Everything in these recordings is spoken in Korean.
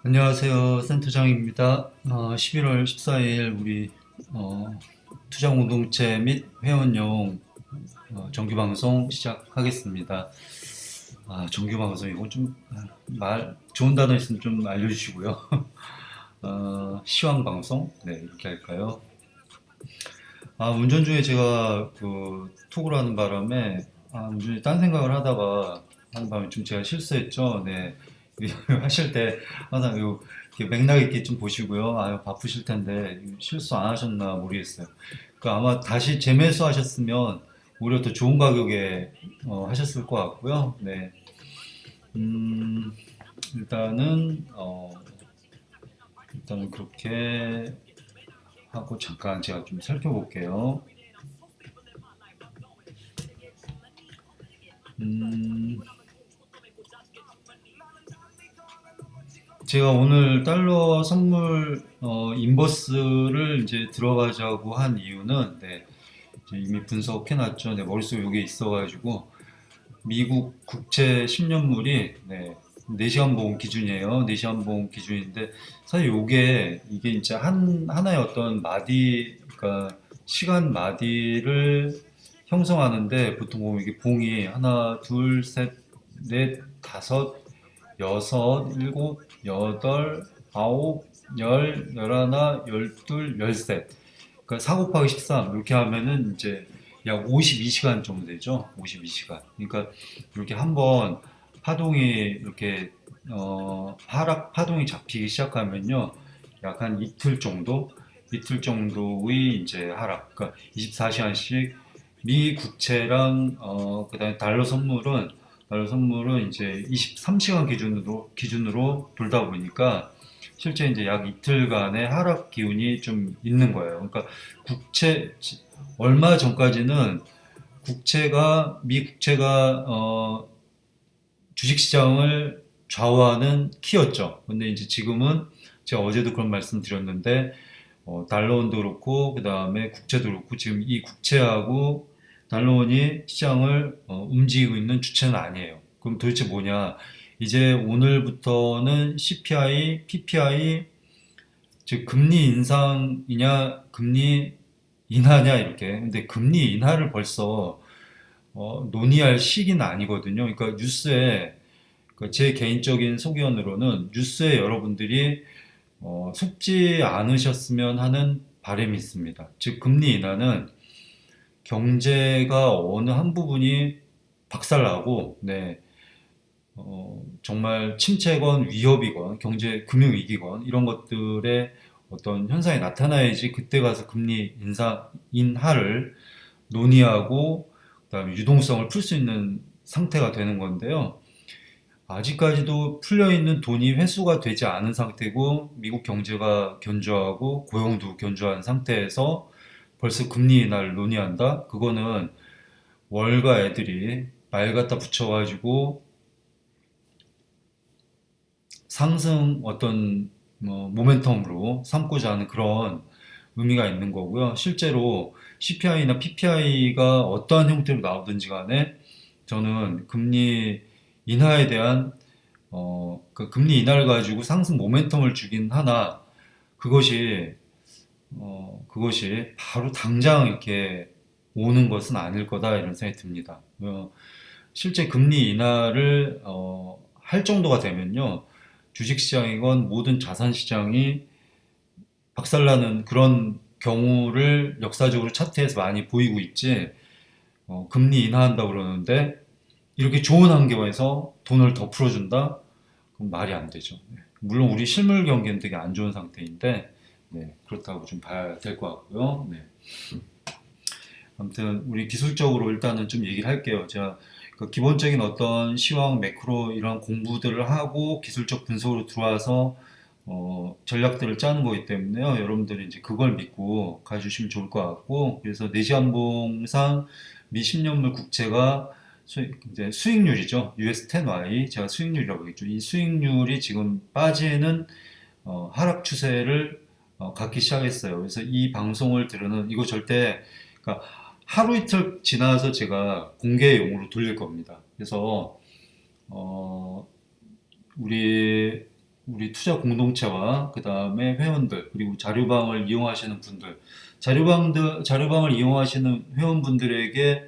안녕하세요. 센터장입니다. 11월 14일 우리 투자공동체 및 회원용 정규방송 시작하겠습니다. 정규방송 이건 좀 좋은 단어 있으면 좀 알려주시고요. 시황방송 네 이렇게 할까요? 운전 중에 제가 톡을 하는 바람에 운전에 딴 생각을 하다가 하는 바람에 좀 제가 실수했죠. 네. 하실 때 항상 이렇게 맥락 있게 좀 보시고요. 바쁘실 텐데 실수 안 하셨나 모르겠어요. 아마 다시 재매수하셨으면 오히려 더 좋은 가격에 하셨을 것 같고요. 네. 일단은 일단은 그렇게 하고 잠깐 제가 좀 살펴볼게요. 제가 오늘 달러 선물 인버스를 이제 들어가자고 한 이유는 이제 이미 분석해놨죠. 머릿속에 이게 있어가지고 미국 국채 10년물이 4시간 보험 기준이에요. 4시간 보험 기준인데 사실 이게 이제 하나의 어떤 그러니까 시간 마디를 형성하는데 보통 보면 이게 봉이 하나, 둘, 셋, 넷, 다섯, 여섯, 일곱, 여덟, 아홉, 열, 열하나, 열둘, 열셋. 그러니까 4 곱하기 13 이렇게 하면은 이제 약 52시간 정도 되죠. 52시간. 그러니까 이렇게 한번 파동이 이렇게 하락 파동이 잡히기 시작하면요. 약 한 이틀 정도의 이제 하락. 그러니까 24시간씩 미 국채랑 그다음에 달러 선물은 이제 23시간 기준으로 돌다 보니까 실제 이제 약 이틀간의 하락 기운이 좀 있는 거예요. 그러니까 얼마 전까지는 미 국채가 주식시장을 좌우하는 키였죠. 근데 이제 지금은 제가 어제도 그런 말씀 드렸는데 달러원도 그렇고 그 다음에 국채도 그렇고 지금 이 국채하고 달러원이 시장을 움직이고 있는 주체는 아니에요. 그럼 도대체 뭐냐? 이제 오늘부터는 CPI, PPI, 즉 금리 인상이냐, 금리 인하냐 이렇게. 근데 금리 인하를 벌써 논의할 시기는 아니거든요. 그러니까 제 개인적인 소견으로는 뉴스에 여러분들이 속지 않으셨으면 하는 바람이 있습니다. 즉 금리 인하는 경제가 어느 한 부분이 박살나고, 정말 침체건 위협이건 금융위기건 이런 것들의 어떤 현상이 나타나야지 그때 가서 인하를 논의하고 그다음에 유동성을 풀 수 있는 상태가 되는 건데요. 아직까지도 풀려있는 돈이 회수가 되지 않은 상태고 미국 경제가 견조하고 고용도 견조한 상태에서 벌써 금리 인하를 논의한다? 그거는 월가 애들이 말 갖다 붙여가지고 상승 어떤 모멘텀으로 삼고자 하는 그런 의미가 있는 거고요. 실제로 CPI나 PPI가 어떠한 형태로 나오든지 간에 저는 금리 인하에 대한 그 금리 인하를 가지고 상승 모멘텀을 주긴 하나 그것이 바로 당장 이렇게 오는 것은 아닐 거다 이런 생각이 듭니다. 실제 금리 인하를 할 정도가 되면요. 주식시장이건 모든 자산시장이 박살나는 그런 경우를 역사적으로 차트에서 많이 보이고 있지, 금리 인하한다 그러는데 이렇게 좋은 환경에서 돈을 더 풀어준다? 그건 말이 안 되죠. 물론 우리 실물 경기는 되게 안 좋은 상태인데, 그렇다고 좀 봐야 될 것 같고요. 아무튼 우리 기술적으로 일단은 좀 얘기를 할게요. 제가 그 기본적인 어떤 시황, 매크로 이런 공부들을 하고 기술적 분석으로 들어와서 전략들을 짜는 거기 때문에요. 여러분들이 이제 그걸 믿고 가주시면 좋을 것 같고, 그래서 내시한봉상 미 10년물 국채가 이제 수익률이죠. US10Y 제가 수익률이라고 했죠. 이 수익률이 지금 빠지는 하락 추세를 갖기 시작했어요. 그래서 이 방송을 들으는 이거 절대 그러니까 하루 이틀 지나서 제가 공개용으로 돌릴 겁니다. 그래서 어, 우리 투자 공동체와 그 다음에 회원들 그리고 자료방을 이용하시는 분들 자료방을 이용하시는 회원분들에게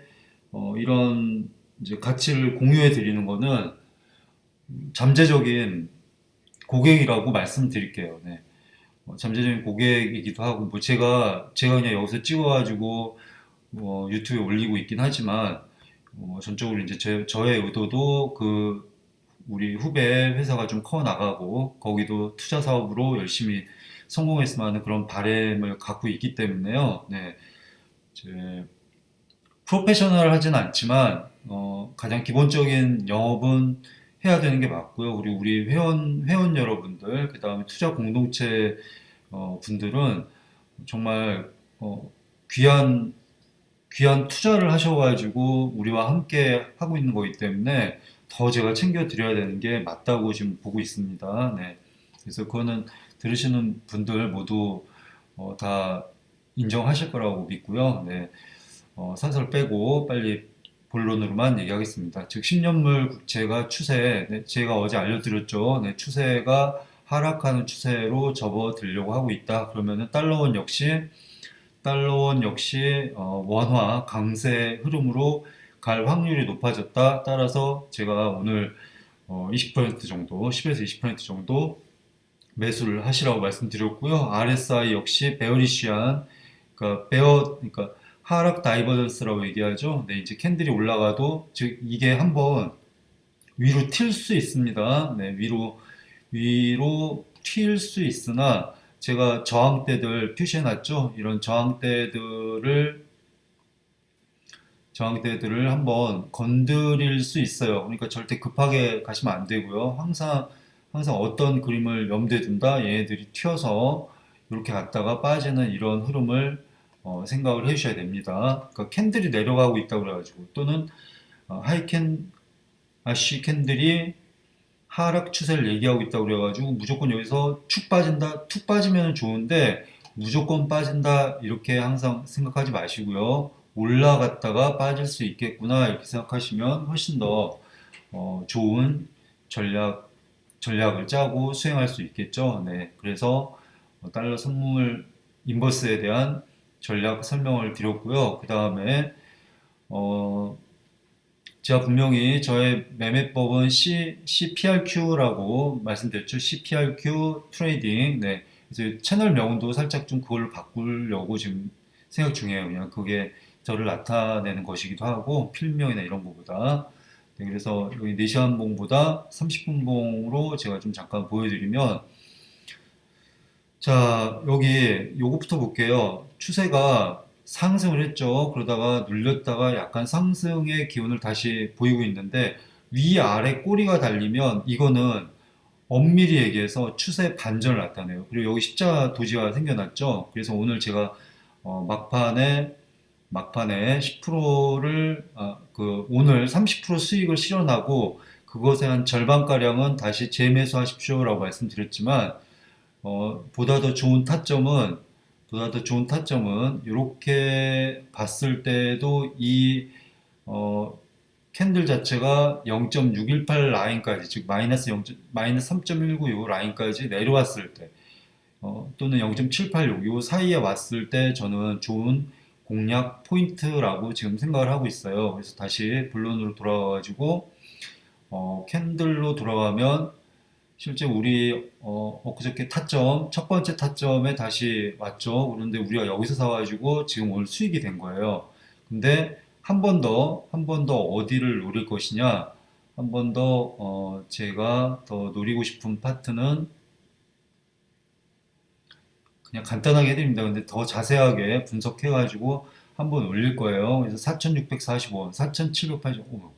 이런 이제 가치를 공유해 드리는 거는 잠재적인 고객이라고 말씀드릴게요. 네. 잠재적인 고객이기도 하고 뭐 제가 그냥 여기서 찍어가지고 유튜브에 올리고 있긴 하지만 전적으로 이제 저의 의도도 그 우리 후배 회사가 좀 커 나가고 거기도 투자 사업으로 열심히 성공했으면 하는 그런 바람을 갖고 있기 때문에요. 네, 이제 프로페셔널 하진 않지만 가장 기본적인 영업은 해야 되는 게 맞고요. 그리고 우리 회원 여러분들, 그 다음에 투자 공동체 분들은 정말 귀한 투자를 하셔가지고 우리와 함께 하고 있는 거기 때문에 더 제가 챙겨드려야 되는 게 맞다고 지금 보고 있습니다. 네. 그래서 그거는 들으시는 분들 모두 다 인정하실 거라고 믿고요. 네. 산설 빼고 빨리 본론으로만 얘기하겠습니다. 즉 10년물 국채가 추세, 네, 제가 어제 알려드렸죠. 네, 추세가 하락하는 추세로 접어들려고 하고 있다. 그러면은 달러원 역시 원화 강세 흐름으로 갈 확률이 높아졌다. 따라서 제가 오늘 20% 정도, 10에서 20% 정도 매수를 하시라고 말씀드렸고요. RSI 역시 베어리시한, 그러니까 하락 다이버전스라고 얘기하죠. 네, 이제 캔들이 올라가도 즉 이게 한번 위로 튈 수 있습니다. 네, 위로 튈 수 있으나 제가 저항대들 표시해 놨죠. 이런 저항대들을 한번 건드릴 수 있어요. 그러니까 절대 급하게 가시면 안 되고요. 항상 어떤 그림을 염두에 둔다. 얘네들이 튀어서 이렇게 갔다가 빠지는 이런 흐름을 생각을 해주셔야 됩니다. 그러니까 캔들이 내려가고 있다고 그래가지고 또는 하이캔 아쉬 캔들이 하락 추세를 얘기하고 있다고 그래가지고 무조건 여기서 축 빠진다, 툭 빠지면 좋은데 무조건 빠진다 이렇게 항상 생각하지 마시고요. 올라갔다가 빠질 수 있겠구나 이렇게 생각하시면 훨씬 더 좋은 전략을 짜고 수행할 수 있겠죠. 네, 그래서 달러 선물 인버스에 대한 전략 설명을 드렸고요. 그 다음에 어, 제가 분명히 저의 매매법은 CPRQ라고 말씀드렸죠. CPRQ 트레이딩. 네. 그래서 채널 명도 살짝 좀 그걸 바꾸려고 지금 생각 중이에요. 그냥 그게 저를 나타내는 것이기도 하고, 필명이나 이런 거보다. 네, 그래서 여기 4시간 봉보다 30분 봉으로 제가 좀 잠깐 보여드리면, 자, 여기 요거부터 볼게요. 추세가 상승을 했죠. 그러다가 눌렸다가 약간 상승의 기운을 다시 보이고 있는데 위아래 꼬리가 달리면 이거는 엄밀히 얘기해서 추세 반전을 나타내요. 그리고 여기 십자 도지가 생겨났죠. 그래서 오늘 제가 막판에 10%를 오늘 30% 수익을 실현하고 그것의 한 절반가량은 다시 재매수하십시오라고 말씀드렸지만 보다 더 좋은 타점은 이렇게 봤을 때도 이 캔들 자체가 0.618 라인까지 즉 마이너스 3.196 라인까지 내려왔을 때 또는 0.786 요 사이에 왔을 때 저는 좋은 공략 포인트라고 지금 생각을 하고 있어요. 그래서 다시 본론으로 돌아와가지고 캔들로 돌아가면 실제 우리 엊그저께 첫 번째 타점에 다시 왔죠. 그런데 우리가 여기서 사가지고 지금 오늘 수익이 된 거예요. 근데 한 번 더 어디를 노릴 것이냐? 한 번 더 제가 더 노리고 싶은 파트는 그냥 간단하게 해드립니다. 근데 더 자세하게 분석해가지고 한번 올릴 거예요. 그래서 4,645원, 4,785원.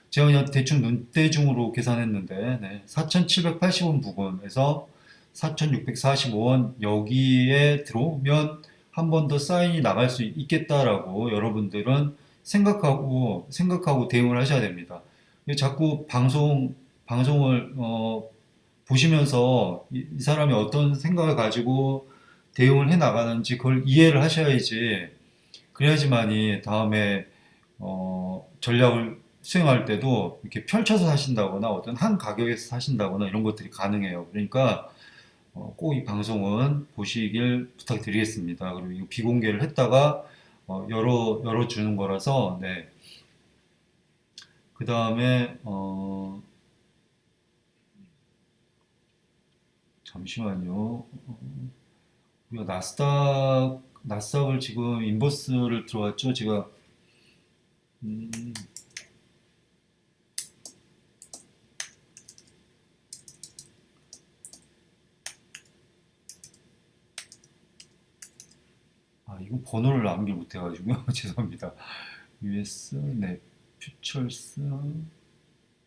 제가 그냥 대충 눈대중으로 계산했는데, 네, 4,780원 부근에서 4,645원 여기에 들어오면 한 번 더 사인이 나갈 수 있겠다라고 여러분들은 생각하고 대응을 하셔야 됩니다. 자꾸 방송을 보시면서 이 사람이 어떤 생각을 가지고 대응을 해 나가는지 그걸 이해를 하셔야지, 그래야지만이 다음에 전략을 수행할 때도 이렇게 펼쳐서 사신다거나 어떤 한 가격에서 사신다거나 이런 것들이 가능해요. 그러니까 꼭 이 방송은 보시길 부탁드리겠습니다. 그리고 이거 비공개를 했다가 열어주는 거라서. 네. 그 다음에 잠시만요. 우리가 나스닥을 지금 인버스를 들어왔죠. 제가 음, 이거 번호를 암기 못해가지고요. 죄송합니다. US 네 퓨처스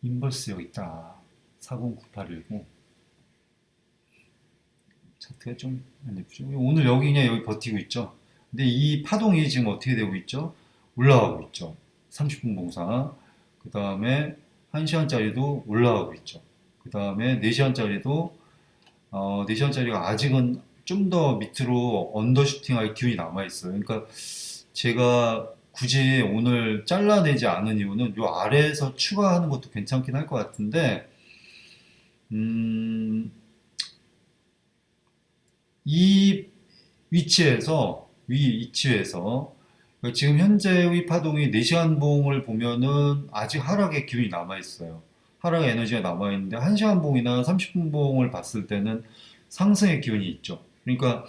인버스 여기 있다. 409819. 차트가 좀 안 예쁘죠. 오늘 여기 그냥 여기 버티고 있죠. 근데 이 파동이 지금 어떻게 되고 있죠? 올라가고 있죠. 30분 봉상. 그 다음에 1시간짜리도 올라가고 있죠. 그 다음에 4시간짜리도 4시간짜리가 아직은 좀 더 밑으로 언더슈팅할 기운이 남아있어요. 그러니까 제가 굳이 오늘 잘라내지 않은 이유는 요 아래에서 추가하는 것도 괜찮긴 할 것 같은데, 음, 이 위치에서 지금 현재의 파동이 4시간 봉을 보면은 아직 하락의 기운이 남아 있어요. 하락의 에너지가 남아 있는데 1시간 봉이나 30분 봉을 봤을 때는 상승의 기운이 있죠. 그러니까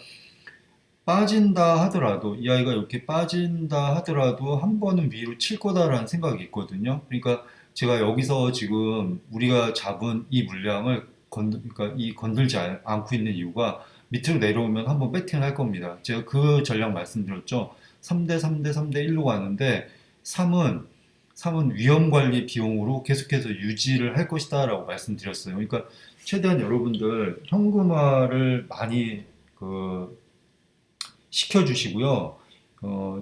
빠진다 하더라도, 이 아이가 이렇게 빠진다 하더라도 한 번은 위로 칠 거다라는 생각이 있거든요. 그러니까 제가 여기서 지금 우리가 잡은 이 물량을 그러니까 이 건들지 않고 있는 이유가 밑으로 내려오면 한번 배팅을 할 겁니다. 제가 그 전략 말씀드렸죠. 3대 3대 3대 1로 가는데 3은 위험 관리 비용으로 계속해서 유지를 할 것이다라고 말씀드렸어요. 그러니까 최대한 여러분들 현금화를 많이 시켜주시고요.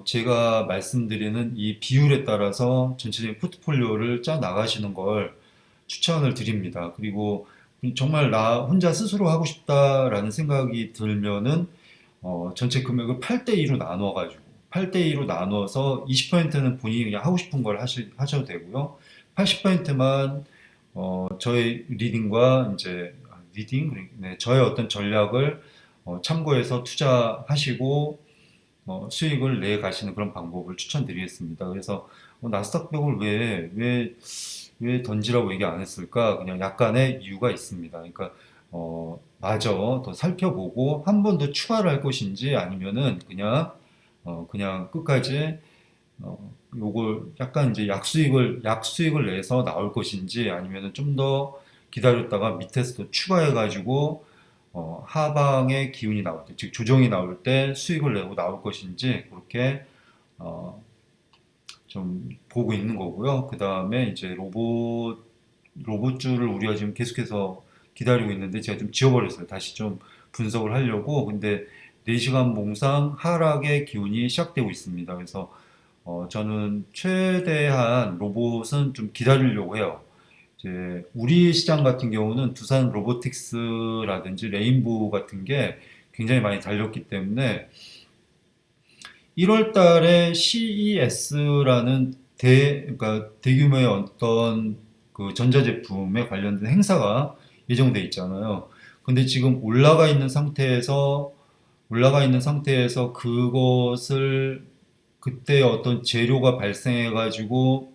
제가 말씀드리는 이 비율에 따라서 전체적인 포트폴리오를 짜 나가시는 걸 추천을 드립니다. 그리고 정말 나 혼자 스스로 하고 싶다라는 생각이 들면은 전체 금액을 8대2로 나눠가지고 8대2로 나눠서 20%는 본인이 그냥 하고 싶은 걸 하셔도 되고요. 80%만 저의 리딩과 이제 네, 저의 어떤 전략을 참고해서 투자하시고 수익을 내 가시는 그런 방법을 추천드리겠습니다. 그래서 나스닥 벽을 왜 던지라고 얘기 안 했을까? 그냥 약간의 이유가 있습니다. 그러니까 마저 더 살펴보고 한 번 더 추가를 할 것인지, 아니면은 그냥 끝까지 요걸 약간 이제 약수익을 내서 나올 것인지, 아니면은 좀 더 기다렸다가 밑에서 또 추가해가지고 하방의 기운이 나올 때, 즉 조정이 나올 때 수익을 내고 나올 것인지, 그렇게 어, 좀 보고 있는 거고요. 그 다음에 이제 로봇줄을 우리가 지금 계속해서 기다리고 있는데 제가 좀 지워버렸어요. 다시 좀 분석을 하려고. 근데 4시간 봉상 하락의 기운이 시작되고 있습니다. 그래서 저는 최대한 로봇은 좀 기다리려고 해요. 이제 우리 시장 같은 경우는 두산 로보틱스라든지 레인보우 같은 게 굉장히 많이 달렸기 때문에 1월 달에 CES라는 그러니까 대규모의 어떤 그 전자제품에 관련된 행사가 예정돼 있잖아요. 근데 지금 올라가 있는 상태에서 그것을 그때 어떤 재료가 발생해 가지고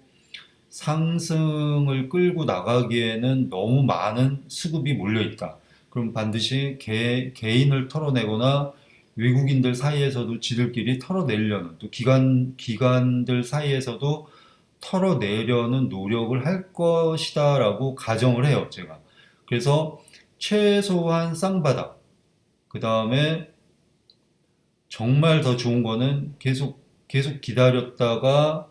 상승을 끌고 나가기에는 너무 많은 수급이 몰려 있다. 그럼 반드시 개인을 털어내거나 외국인들 사이에서도 지들끼리 털어내려는, 또 기관들 사이에서도 털어내려는 노력을 할 것이다라고 가정을 해요, 제가. 그래서 최소한 쌍바닥, 그 다음에 정말 더 좋은 거는 계속 기다렸다가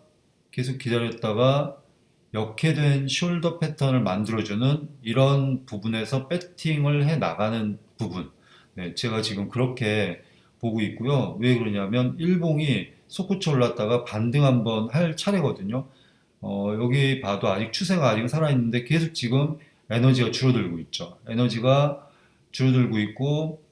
역회된 숄더 패턴을 만들어주는 이런 부분에서 배팅을 해 나가는 부분. 네, 제가 지금 그렇게 보고 있고요. 왜 그러냐면 일봉이 솟구쳐 올랐다가 반등 한번 할 차례거든요. 여기 봐도 아직 추세가 아직 살아있는데 계속 지금 에너지가 줄어들고 있죠. 에너지가 줄어들고 있고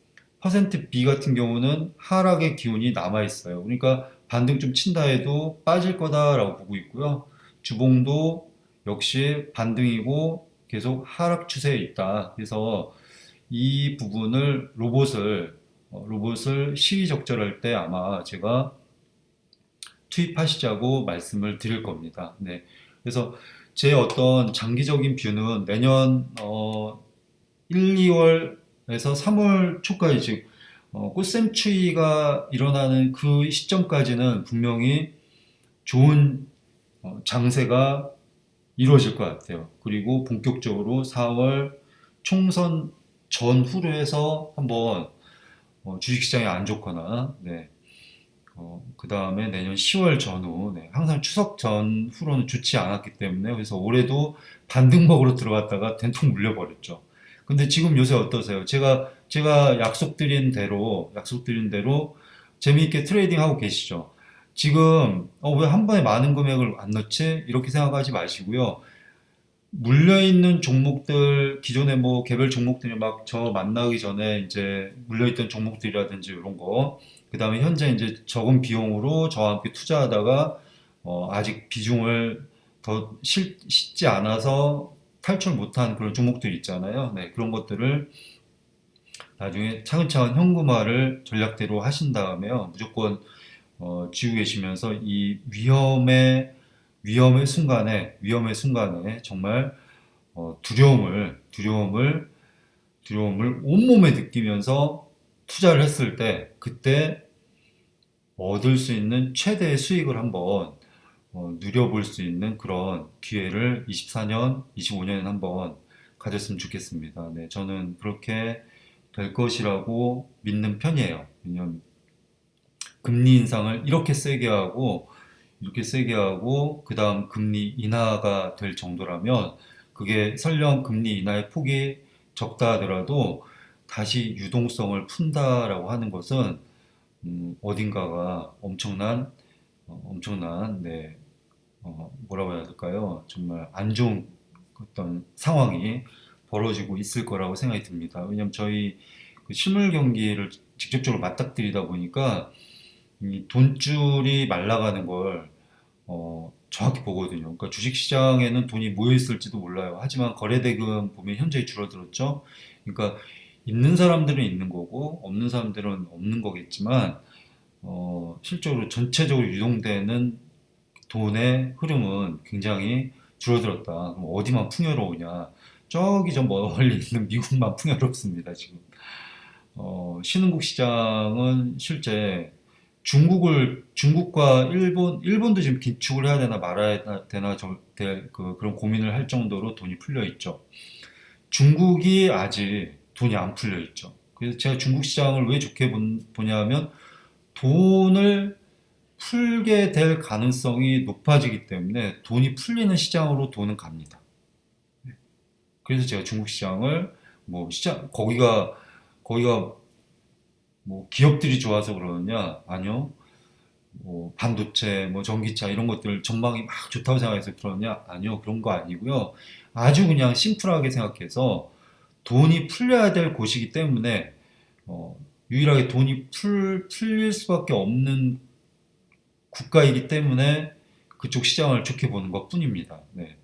퍼센트 B 같은 경우는 하락의 기운이 남아 있어요. 그러니까 반등 좀 친다 해도 빠질 거다라고 보고 있고요. 주봉도 역시 반등이고 계속 하락 추세에 있다. 그래서 이 부분을 로봇을 시기적절할 때 아마 제가 투입하시자고 말씀을 드릴 겁니다. 네. 그래서 제 어떤 장기적인 뷰는 내년 1, 2월에서 3월 초까지 즉 꽃샘추위가 일어나는 그 시점까지는 분명히 좋은 장세가 이루어질 것 같아요. 그리고 본격적으로 4월 총선 전후로 해서 한번 주식시장이 안 좋거나 네, 그 다음에 내년 10월 전후, 네, 항상 추석 전후로는 좋지 않았기 때문에, 그래서 올해도 반등먹으로 들어갔다가 된통 물려버렸죠. 근데 지금 요새 어떠세요? 제가 약속드린 대로 재미있게 트레이딩 하고 계시죠? 지금, 왜 한 번에 많은 금액을 안 넣지? 이렇게 생각하지 마시고요. 물려있는 종목들, 기존에 뭐 개별 종목들이 막 저 만나기 전에 이제 물려있던 종목들이라든지 이런 거, 그 다음에 현재 이제 적은 비용으로 저와 함께 투자하다가, 아직 비중을 싣지 않아서 탈출 못한 그런 종목들 있잖아요. 네, 그런 것들을 나중에 차근차근 현금화를 전략대로 하신 다음에요. 무조건, 쥐고 계시면서 이 위험의 순간에 정말 두려움을 온몸에 느끼면서 투자를 했을 때, 그때 얻을 수 있는 최대의 수익을 한번 누려볼 수 있는 그런 기회를 24년, 25년에 한번 가졌으면 좋겠습니다. 네, 저는 그렇게 될 것이라고 믿는 편이에요. 왜냐면 금리 인상을 이렇게 세게 하고, 그 다음 금리 인하가 될 정도라면, 그게 설령 금리 인하의 폭이 적다 하더라도 다시 유동성을 푼다라고 하는 것은, 어딘가가 네, 뭐라고 해야 될까요? 정말 안 좋은 어떤 상황이 벌어지고 있을 거라고 생각이 듭니다. 왜냐하면 저희 그 실물 경기를 직접적으로 맞닥뜨리다 보니까 이 돈줄이 말라가는 걸 정확히 보거든요. 그러니까 주식시장에는 돈이 모여 있을지도 몰라요. 하지만 거래대금 보면 현저히 줄어들었죠. 그러니까 있는 사람들은 있는 거고 없는 사람들은 없는 거겠지만, 실적으로 전체적으로 유동되는 돈의 흐름은 굉장히 줄어들었다. 그럼 어디만 풍요로우냐? 저기 저 멀리 있는 미국만 풍요롭습니다, 지금. 신흥국 시장은 실제 중국과 일본도 지금 기축을 해야 되나 말아야 되나 그런 고민을 할 정도로 돈이 풀려 있죠. 중국이 아직 돈이 안 풀려 있죠. 그래서 제가 중국 시장을 왜 좋게 보냐면 돈을 풀게 될 가능성이 높아지기 때문에 돈이 풀리는 시장으로 돈은 갑니다. 그래서 제가 중국 시장을 뭐 거기가 뭐 기업들이 좋아서 그러느냐? 아니요. 뭐 반도체, 뭐 전기차 이런 것들 전망이 막 좋다고 생각해서 그러냐? 아니요. 그런 거 아니고요. 아주 그냥 심플하게 생각해서 돈이 풀려야 될 곳이기 때문에 유일하게 돈이 풀릴 수밖에 없는 국가이기 때문에 그쪽 시장을 좋게 보는 것뿐입니다. 네.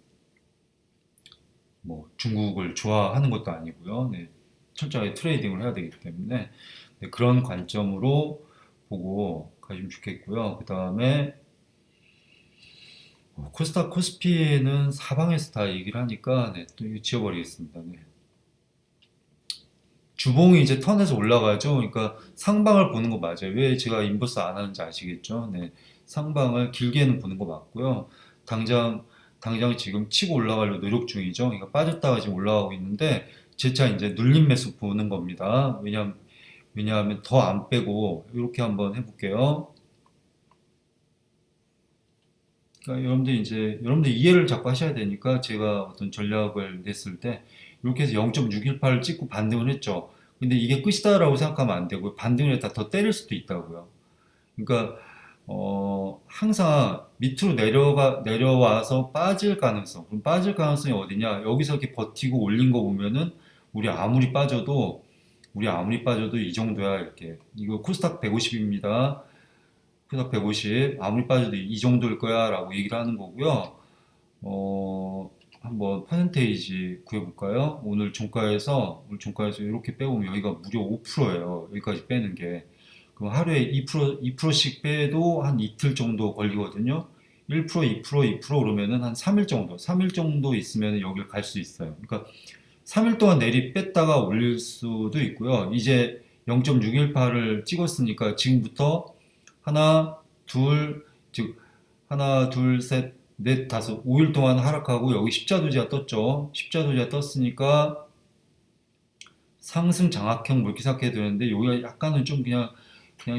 뭐 중국을 좋아하는 것도 아니고요. 네. 철저하게 트레이딩을 해야 되기 때문에 네, 그런 관점으로 보고 가시면 좋겠고요. 그 다음에 코스닥 코스피는 사방에서 다 얘기를 하니까 네, 또 이거 지워버리겠습니다. 네. 주봉이 이제 턴에서 올라가죠. 그러니까 상방을 보는 거 맞아요. 왜 제가 인버스 안 하는지 아시겠죠? 네. 상방을 길게는 보는 거 맞고요. 당장, 당장 지금 치고 올라가려고 노력 중이죠. 그러니까 빠졌다가 지금 올라가고 있는데, 제 차 이제 눌림 매수 보는 겁니다. 왜냐하면 더 안 빼고, 이렇게 한번 해볼게요. 그러니까 여러분들 이해를 자꾸 하셔야 되니까 제가 어떤 전략을 냈을 때 이렇게 해서 0.618을 찍고 반등을 했죠. 근데 이게 끝이다라고 생각하면 안 되고요. 반등을 했다 더 때릴 수도 있다고요. 그러니까 항상 밑으로 내려와서 빠질 가능성. 그럼 빠질 가능성이 어디냐? 여기서 이렇게 버티고 올린 거 보면은 우리 아무리 빠져도 우리 아무리 빠져도 이 정도야 이렇게. 이거 코스닥 150입니다. 코스닥 150 아무리 빠져도 이 정도일 거야라고 얘기를 하는 거고요. 한번 퍼센테이지 구해볼까요? 오늘 종가에서 이렇게 빼보면 여기가 무려 5%예요. 여기까지 빼는 게. 그럼 하루에 2%씩 빼도 한 이틀 정도 걸리거든요. 1%, 2%, 2% 그러면은 한 3일 정도, 3일 정도 있으면 여길 갈 수 있어요. 그러니까 3일 동안 내리 뺐다가 올릴 수도 있고요. 이제 0.618을 찍었으니까 지금부터 하나, 둘, 즉 하나, 둘, 셋, 넷, 다섯, 5일 동안 하락하고 여기 십자도지가 떴죠. 십자도지가 떴으니까 상승 장악형 뭐 이렇게 생각해야 되는데 여기가 약간은 좀 그냥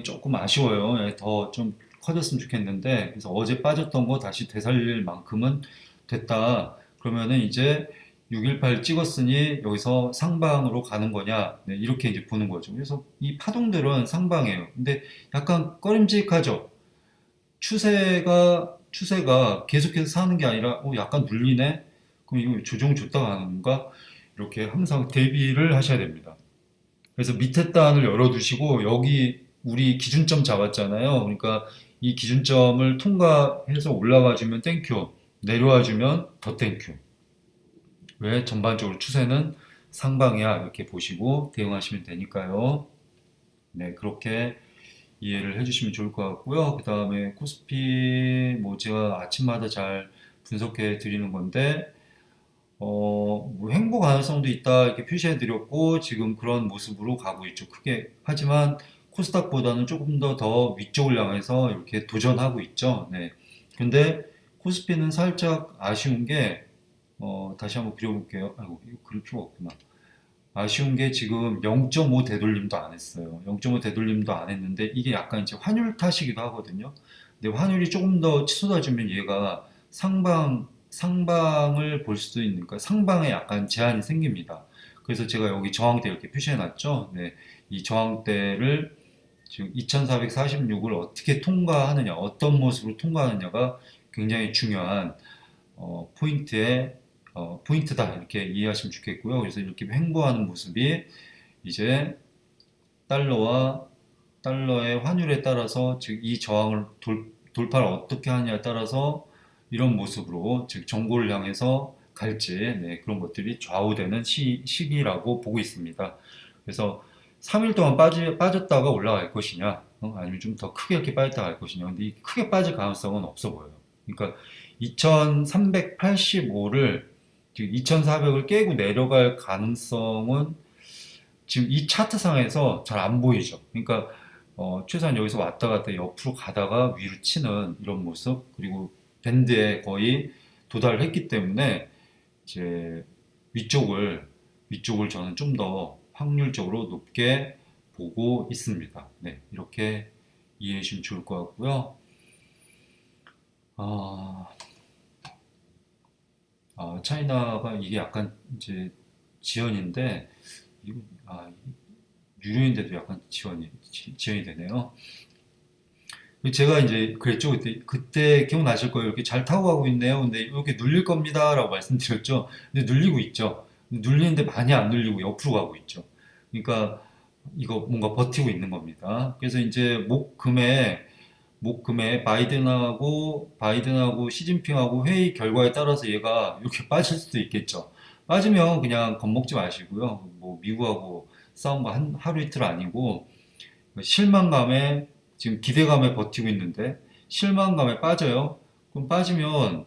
조금 아쉬워요. 예, 더좀 커졌으면 좋겠는데 그래서 어제 빠졌던 거 다시 되살릴 만큼은 됐다. 그러면은 이제 618 찍었으니 여기서 상방으로 가는 거냐? 네, 이렇게 이제 보는 거죠. 그래서 이 파동들은 상방이에요. 근데 약간 꺼림직하죠. 추세가 계속해서 사는 게 아니라 약간 눌리네. 그럼 이거 조정 줬다가 하는 건가? 이렇게 항상 대비를 하셔야 됩니다. 그래서 밑에 단을 열어두시고 여기 우리 기준점 잡았잖아요. 그러니까 이 기준점을 통과해서 올라와 주면 땡큐, 내려와 주면 더 땡큐. 왜? 전반적으로 추세는 상방이야. 이렇게 보시고 대응하시면 되니까요. 네, 그렇게 이해를 해주시면 좋을 것 같고요. 그 다음에 코스피 뭐 제가 아침마다 잘 분석해 드리는 건데 뭐 횡보 가능성도 있다 이렇게 표시해 드렸고 지금 그런 모습으로 가고 있죠. 크게 하지만 코스닥보다는 조금 더 위쪽을 향해서 이렇게 도전하고 있죠. 네. 근데 코스피는 살짝 아쉬운 게 다시 한번 그려볼게요. 아이고 이거 그릴 필요가 없구나. 아쉬운 게 지금 0.5 되돌림도 안 했어요. 0.5 되돌림도 안 했는데 이게 약간 이제 환율 탓이기도 하거든요. 근데 환율이 조금 더 치솟아주면 얘가 상방을 볼 수도 있는, 그러니까 상방에 약간 제한이 생깁니다. 그래서 제가 여기 저항대 이렇게 표시해 놨죠. 네. 이 저항대를 지금 2446을 어떻게 통과하느냐, 어떤 모습으로 통과하느냐가 굉장히 중요한 포인트다 이렇게 이해하시면 좋겠고요. 그래서 이렇게 횡보하는 모습이 이제 달러와 달러의 환율에 따라서 즉 이 저항을 돌파를 어떻게 하느냐에 따라서 이런 모습으로 즉 정고를 향해서 갈지 네, 그런 것들이 좌우되는 시기라고 보고 있습니다. 그래서 3일 동안 빠졌다가 올라갈 것이냐 아니면 좀 더 크게 이렇게 빠졌다가 갈 것이냐 근데 이 크게 빠질 가능성은 없어 보여요. 그러니까 2385를 지금 2400을 깨고 내려갈 가능성은 지금 이 차트상에서 잘 안 보이죠. 그러니까 최소한 여기서 왔다 갔다 옆으로 가다가 위로 치는 이런 모습 그리고 밴드에 거의 도달했기 때문에 이제 위쪽을 위쪽을 저는 좀 더 확률적으로 높게 보고 있습니다. 네, 이렇게 이해해 주시면 좋을 것 같고요. 아, 차이나가 이게 약간 이제 지연인데 이거 유료인데도 약간 지연이 되네요. 제가 이제 그랬죠. 그때 기억나실 거예요. 이렇게 잘 타고 가고 있네요. 근데 이렇게 눌릴 겁니다라고 말씀드렸죠. 근데 눌리고 있죠. 눌리는데 많이 안 눌리고 옆으로 가고 있죠. 그러니까 이거 뭔가 버티고 있는 겁니다. 그래서 이제 목금에 바이든하고 시진핑하고 회의 결과에 따라서 얘가 이렇게 빠질 수도 있겠죠. 빠지면 그냥 겁먹지 마시고요. 뭐 미국하고 싸운 거 하루 이틀 아니고 실망감에 지금 기대감에 버티고 있는데 실망감에 빠져요. 그럼 빠지면은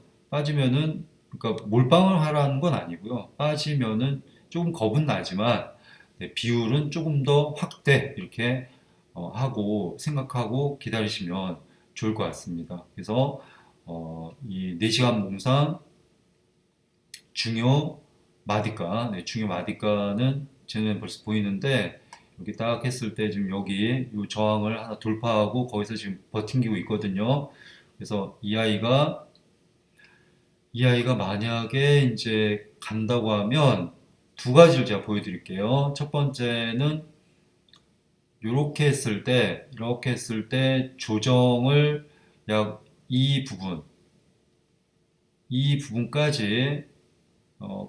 그러니까 몰빵을 하라는 건 아니고요. 빠지면은 조금 겁은 나지만 네, 비율은 조금 더 확대 이렇게 하고 생각하고 기다리시면 좋을 것 같습니다. 그래서 이 4시간 몽상 중요 마디가 중요 마디가는 쟤는 벌써 보이는데 여기 딱 했을 때 지금 여기 이 저항을 하나 돌파하고 거기서 지금 버팅기고 있거든요. 그래서 이 아이가 만약에 이제 간다고 하면 두 가지를 제가 보여드릴게요. 첫 번째는 이렇게 했을 때 조정을 약 이 부분까지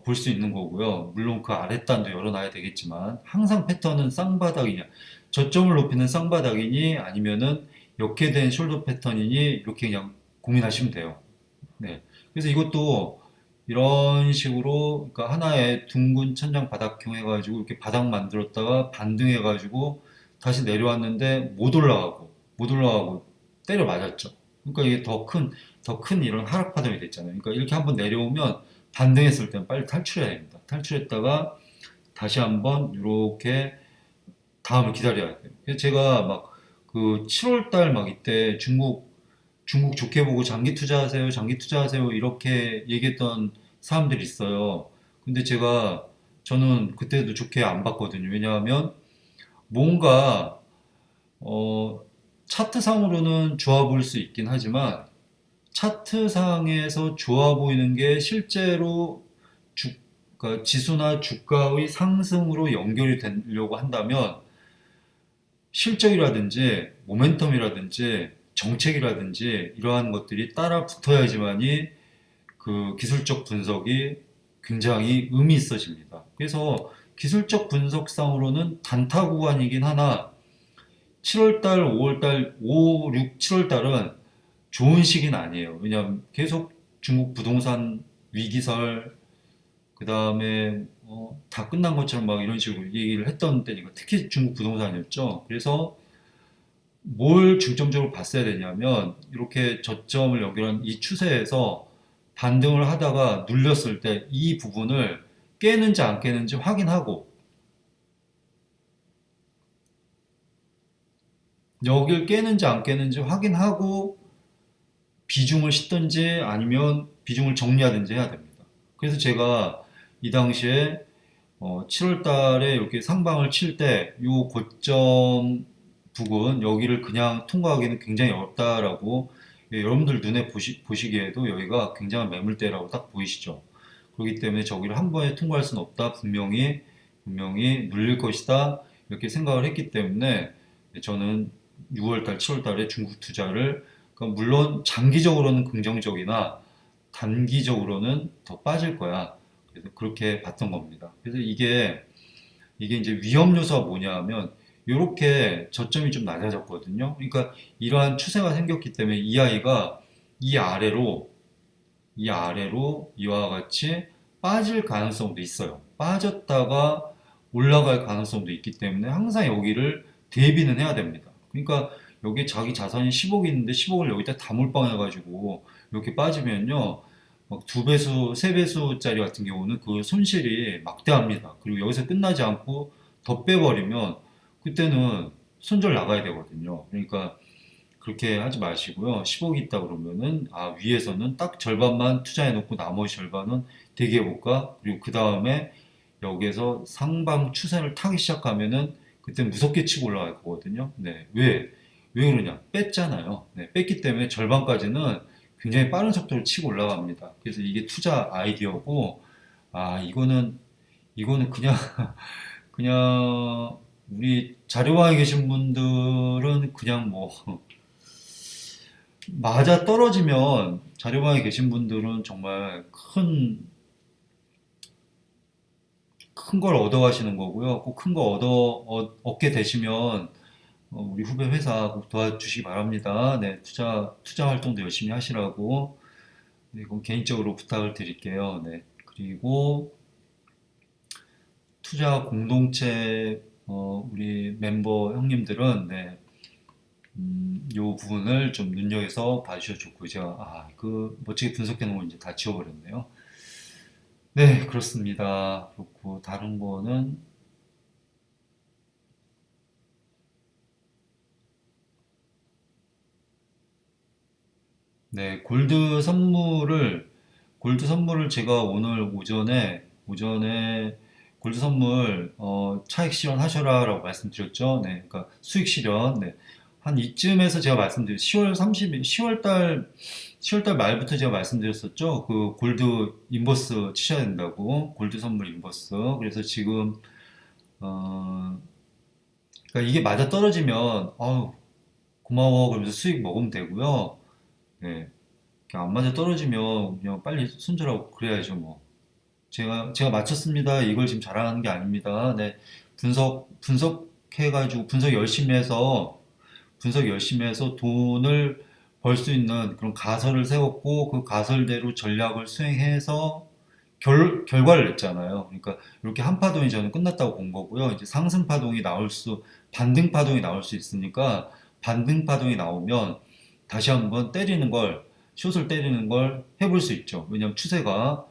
볼 수 있는 거고요. 물론 그 아랫단도 열어놔야 되겠지만 항상 패턴은 쌍바닥이냐, 저점을 높이는 쌍바닥이니 아니면은 역회된 숄더 패턴이니 이렇게 그냥 고민하시면 돼요. 네. 그래서 이것도 이런 식으로 그러니까 하나의 둥근 천장 바닥형 해가지고 이렇게 바닥 만들었다가 반등해가지고 다시 내려왔는데 못 올라가고 때려 맞았죠. 그러니까 이게 더 큰 이런 하락 파동이 됐잖아요. 그러니까 이렇게 한번 내려오면 반등했을 때는 빨리 탈출해야 됩니다. 탈출했다가 다시 한번 이렇게 다음을 기다려야 돼요. 그래서 제가 막 그 7월 달 막 이때 중국 좋게 보고 장기 투자하세요, 장기 투자하세요 이렇게 얘기했던 사람들이 있어요. 근데 저는 그때도 좋게 안 봤거든요. 왜냐하면 뭔가 어, 차트상으로는 좋아 보일 수 있긴 하지만 차트상에서 좋아 보이는 게 실제로 주, 그러니까 지수나 주가의 상승으로 연결이 되려고 한다면 실적이라든지 모멘텀이라든지 정책이라든지 이러한 것들이 따라 붙어야지만이 그 기술적 분석이 굉장히 의미 있어집니다. 그래서 기술적 분석상으로는 단타 구간이긴 하나 7월달, 5월달, 5, 6, 7월달은 좋은 시기는 아니에요. 왜냐하면 계속 중국 부동산 위기설, 그 다음에 다 끝난 것처럼 막 이런 식으로 얘기를 했던 때니까 특히 중국 부동산이었죠. 그래서 뭘 중점적으로 봤어야 되냐면 이렇게 저점을 연결한 이 추세에서 반등을 하다가 눌렸을 때 이 부분을 깨는지 안 깨는지 확인하고 여길 깨는지 안 깨는지 확인하고 비중을 싣든지 아니면 비중을 정리하든지 해야 됩니다. 그래서 제가 이 당시에 7월 달에 이렇게 상방을 칠 때 요 고점 부근 여기를 그냥 통과하기는 굉장히 어렵다라고 여러분들 눈에 보시기에도 여기가 굉장한 매물대라고 딱 보이시죠. 그렇기 때문에 저기를 한 번에 통과할 수는 없다. 분명히 눌릴 것이다. 이렇게 생각을 했기 때문에 저는 6월 달, 7월 달에 중국 투자를 그러니까 물론 장기적으로는 긍정적이나 단기적으로는 더 빠질 거야. 그래서 그렇게 봤던 겁니다. 그래서 이게 이제 위험 요소가 뭐냐 하면 이렇게 저점이 좀 낮아졌거든요. 그러니까 이러한 추세가 생겼기 때문에 이 아이가 이 아래로 이 아래로 이와 같이 빠질 가능성도 있어요. 빠졌다가 올라갈 가능성도 있기 때문에 항상 여기를 대비는 해야 됩니다. 그러니까 여기 자기 자산이 10억이 있는데 10억을 여기다 다 몰빵해가지고 이렇게 빠지면요. 막 두 배수, 세 배수짜리 같은 경우는 그 손실이 막대합니다. 그리고 여기서 끝나지 않고 더 빼버리면 그때는 손절 나가야 되거든요. 그러니까 그렇게 하지 마시고요. 10억이 있다 그러면은 위에서는 딱 절반만 투자해 놓고 나머지 절반은 대기해 볼까? 그리고 그 다음에 여기에서 상방 추세를 타기 시작하면은 그때 무섭게 치고 올라갈 거거든요. 네. 왜 그러냐? 뺐잖아요. 네. 뺐기 때문에 절반까지는 굉장히 빠른 속도로 치고 올라갑니다. 그래서 이게 투자 아이디어고 이거는 그냥 우리 자료방에 계신 분들은 그냥 뭐 맞아 떨어지면 자료방에 계신 분들은 정말 큰 걸 얻어가시는 거고요. 꼭 큰 거 얻게 되시면 우리 후배 회사 꼭 도와주시기 바랍니다. 네, 투자 활동도 열심히 하시라고. 네, 이건 개인적으로 부탁을 드릴게요. 네, 그리고 투자 공동체 우리 멤버 형님들은 네, 요 부분을 좀 눈여겨서 봐주셔도 좋고 제가 그 멋지게 분석해 놓은 거 이제 다 지워버렸네요. 네, 그렇습니다. 그렇고 다른 거는 네, 골드 선물을 제가 오늘 오전에 골드 선물 차익 실현하셔라라고 말씀드렸죠. 네, 그러니까 수익 실현. 네. 한 이쯤에서 제가 말씀드린 10월 30일, 10월 달 말부터 제가 말씀드렸었죠. 그 골드 인버스 치셔야 된다고. 골드 선물 인버스. 그래서 지금 어, 그러니까 이게 맞아 떨어지면 고마워 그러면서 수익 먹으면 되고요. 네. 안 맞아 떨어지면 그냥 빨리 손절하고 그래야죠 뭐. 제가 맞췄습니다. 이걸 지금 자랑하는 게 아닙니다. 네, 분석해가지고 분석 열심히 해서 돈을 벌 수 있는 그런 가설을 세웠고 그 가설대로 전략을 수행해서 결과를 냈잖아요. 그러니까 이렇게 한 파동이 저는 끝났다고 본 거고요. 이제 반등 파동이 나올 수 있으니까 반등 파동이 나오면 다시 한번 숏을 때리는 걸 해볼 수 있죠. 왜냐하면 추세가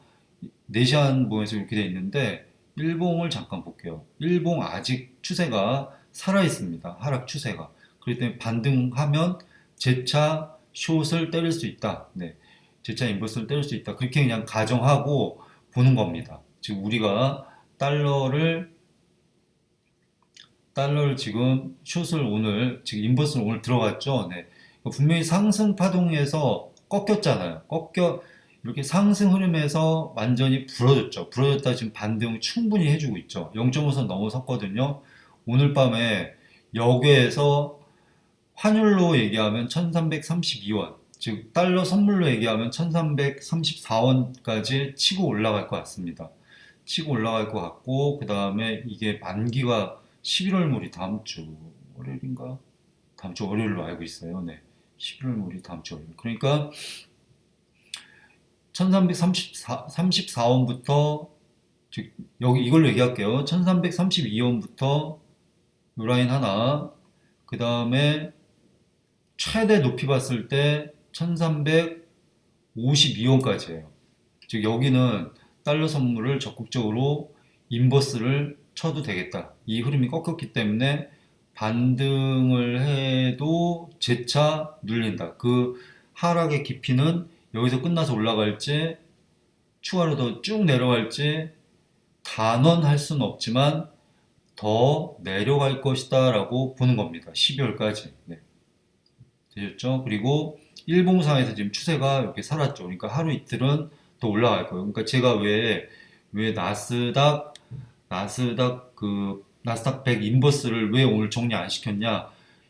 네시안봉에서 이렇게 돼 있는데 일봉을 잠깐 볼게요. 일봉 아직 추세가 살아 있습니다. 하락 추세가. 그렇기 때문에 반등하면 재차 숏을 때릴 수 있다. 네. 재차 인버스를 때릴 수 있다. 그렇게 그냥 가정하고 보는 겁니다. 지금 우리가 달러를 지금 지금 인버스를 오늘 들어갔죠. 네. 분명히 상승 파동에서 꺾였잖아요. 이렇게 상승 흐름에서 완전히 부러졌죠. 부러졌다 지금 반등 충분히 해주고 있죠. 0.5선 넘어섰거든요. 오늘 밤에 역외에서 환율로 얘기하면 1332원, 즉 달러 선물로 얘기하면 1334원까지 치고 올라갈 것 같습니다. 치고 올라갈 것 같고 그 다음에 이게 만기가 11월물이 다음 주 월요일인가? 다음 주 월요일로 알고 있어요. 네. 11월물이 다음 주 월요일. 그러니까 1334원부터 즉 여기 이걸로 얘기할게요. 1332원부터 요 라인 하나, 그 다음에 최대 높이 봤을 때 1352원까지예요. 즉 여기는 달러 선물을 적극적으로 인버스를 쳐도 되겠다. 이 흐름이 꺾였기 때문에 반등을 해도 재차 눌린다. 그 하락의 깊이는 여기서 끝나서 올라갈지 추가로 더 쭉 내려갈지 단언할 수는 없지만 더 내려갈 것이다 라고 보는 겁니다. 12월까지. 네. 되셨죠? 그리고 일봉상에서 지금 추세가 이렇게 살았죠. 그러니까 하루 이틀은 더 올라갈 거예요. 그러니까 제가 왜 나스닥 100 인버스를 왜 오늘 정리 안 시켰냐?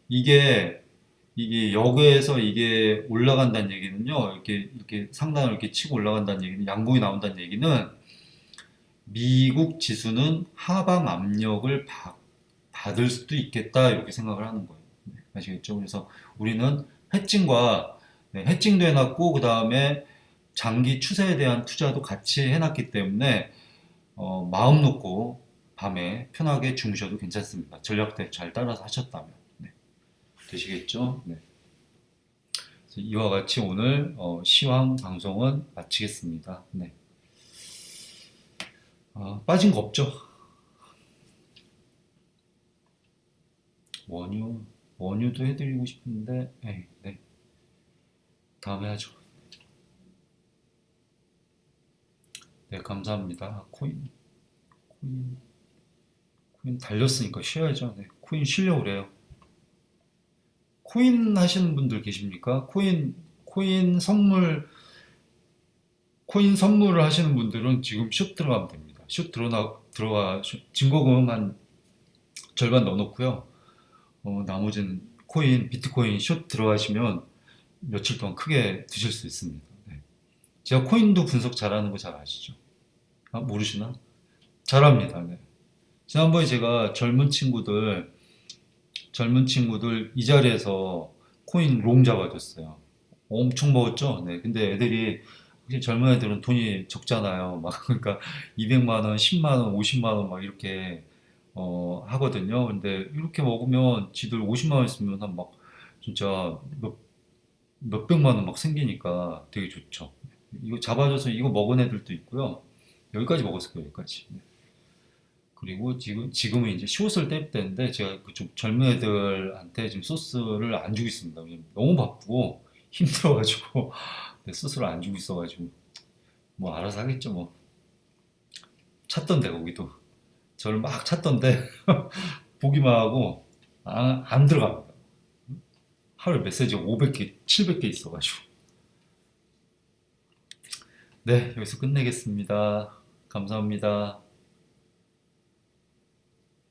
이게 역에서 이게 올라간다는 얘기는요. 이렇게 상단을 이렇게 치고 올라간다는 얘기는 양봉이 나온다는 얘기는 미국 지수는 하방 압력을 받을 수도 있겠다 이렇게 생각을 하는 거예요. 네, 아시겠죠? 그래서 우리는 해칭도 해놨고 그 다음에 장기 추세에 대한 투자도 같이 해놨기 때문에 마음 놓고 밤에 편하게 주무셔도 괜찮습니다. 전략대 잘 따라서 하셨다면. 네, 되시겠죠? 네. 이와 같이 오늘 시황 방송은 마치겠습니다. 네. 빠진 거 없죠? 원유도 해드리고 싶은데, 에이, 네. 다음에 하죠. 네, 감사합니다. 코인 달렸으니까 쉬어야죠. 네, 코인 쉬려고 그래요. 코인 하시는 분들 계십니까? 코인 선물을 하시는 분들은 지금 슛 들어가면 됩니다. 증거금 한 절반 넣어놓고요. 나머지는 비트코인 숏 들어가시면 며칠 동안 크게 드실 수 있습니다. 네. 제가 코인도 분석 잘하는 거 잘 아시죠? 모르시나? 잘합니다. 네. 지난번에 제가 젊은 친구들 이 자리에서 코인 롱 잡아줬어요. 엄청 먹었죠? 네. 근데 혹시 젊은 애들은 돈이 적잖아요. 그러니까 200만 원, 10만 원, 50만 원 막 이렇게 하거든요. 근데 이렇게 먹으면 지들 50만 원 있으면 진짜 몇백만 원 막 생기니까 되게 좋죠. 이거 잡아줘서 이거 먹은 애들도 있고요. 여기까지 먹었을 거예요, 여기까지. 네. 그리고 지금은 이제 숏을 뗄 때인데 제가 그쪽 젊은 애들한테 지금 소스를 안 주고 있습니다. 왜냐면 너무 바쁘고 힘들어가지고 네, 소스를 안 주고 있어가지고 뭐 알아서 하겠죠 뭐. 찾던데 거기도 저를 막 찾던데 보기만 하고 안 들어갑니다. 하루에 메시지가 500개, 700개 있어가지고. 네, 여기서 끝내겠습니다. 감사합니다.